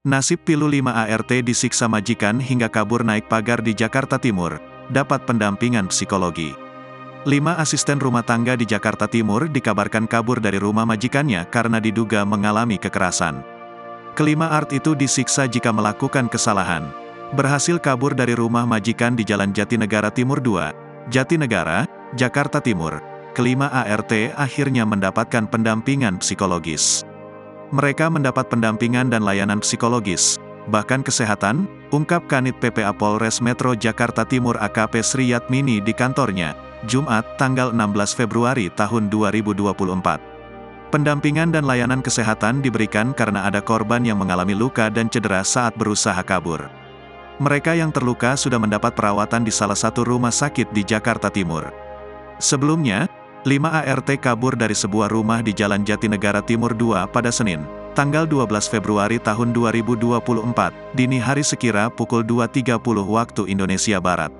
Nasib pilu 5 ART disiksa majikan hingga kabur naik pagar di Jakarta Timur, dapat pendampingan psikologi. 5 asisten rumah tangga di Jakarta Timur dikabarkan kabur dari rumah majikannya karena diduga mengalami kekerasan. Kelima ART itu disiksa jika melakukan kesalahan. Berhasil kabur dari rumah majikan di Jalan Jatinegara Timur 2, Jatinegara, Jakarta Timur. Kelima ART akhirnya mendapatkan pendampingan psikologis. Mereka mendapat pendampingan dan layanan psikologis, bahkan kesehatan, ungkap Kanit PPA Polres Metro Jakarta Timur AKP Sri Yatmini di kantornya, Jumat, tanggal 16 Februari tahun 2024. Pendampingan dan layanan kesehatan diberikan karena ada korban yang mengalami luka dan cedera saat berusaha kabur. Mereka yang terluka sudah mendapat perawatan di salah satu rumah sakit di Jakarta Timur. Sebelumnya, 5 ART kabur dari sebuah rumah di Jalan Jatinegara Timur 2 pada Senin, tanggal 12 Februari tahun 2024, dini hari sekira pukul 2.30 waktu Indonesia Barat.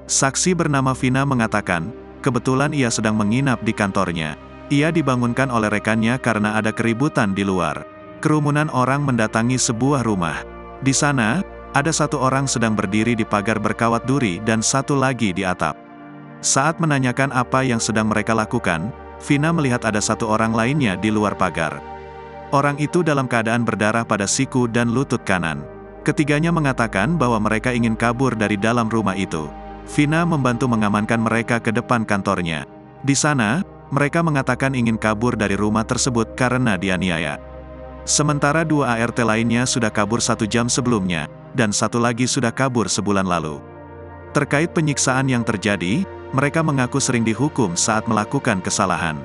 Saksi bernama Vina mengatakan, kebetulan ia sedang menginap di kantornya. Ia dibangunkan oleh rekannya karena ada keributan di luar. Kerumunan orang mendatangi sebuah rumah. Di sana, ada satu orang sedang berdiri di pagar berkawat duri dan satu lagi di atap. Saat menanyakan apa yang sedang mereka lakukan, Vina melihat ada satu orang lainnya di luar pagar. Orang itu dalam keadaan berdarah pada siku dan lutut kanan. Ketiganya mengatakan bahwa mereka ingin kabur dari dalam rumah itu. Vina membantu mengamankan mereka ke depan kantornya. Di sana, mereka mengatakan ingin kabur dari rumah tersebut karena dianiaya. Sementara 2 ART lainnya sudah kabur 1 jam sebelumnya, dan satu lagi sudah kabur sebulan lalu. Terkait penyiksaan yang terjadi, mereka mengaku sering dihukum saat melakukan kesalahan.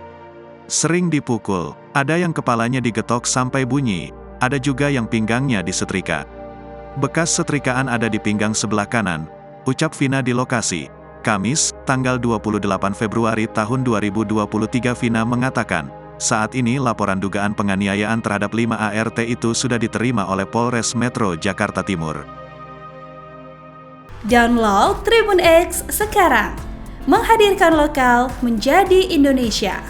Sering dipukul, ada yang kepalanya digetok sampai bunyi, ada juga yang pinggangnya disetrika. Bekas setrikaan ada di pinggang sebelah kanan, ucap Vina di lokasi. Kamis, tanggal 28 Februari tahun 2023 Vina mengatakan, saat ini laporan dugaan penganiayaan terhadap 5 ART itu sudah diterima oleh Polres Metro Jakarta Timur. Download Tribun X sekarang, menghadirkan lokal menjadi Indonesia.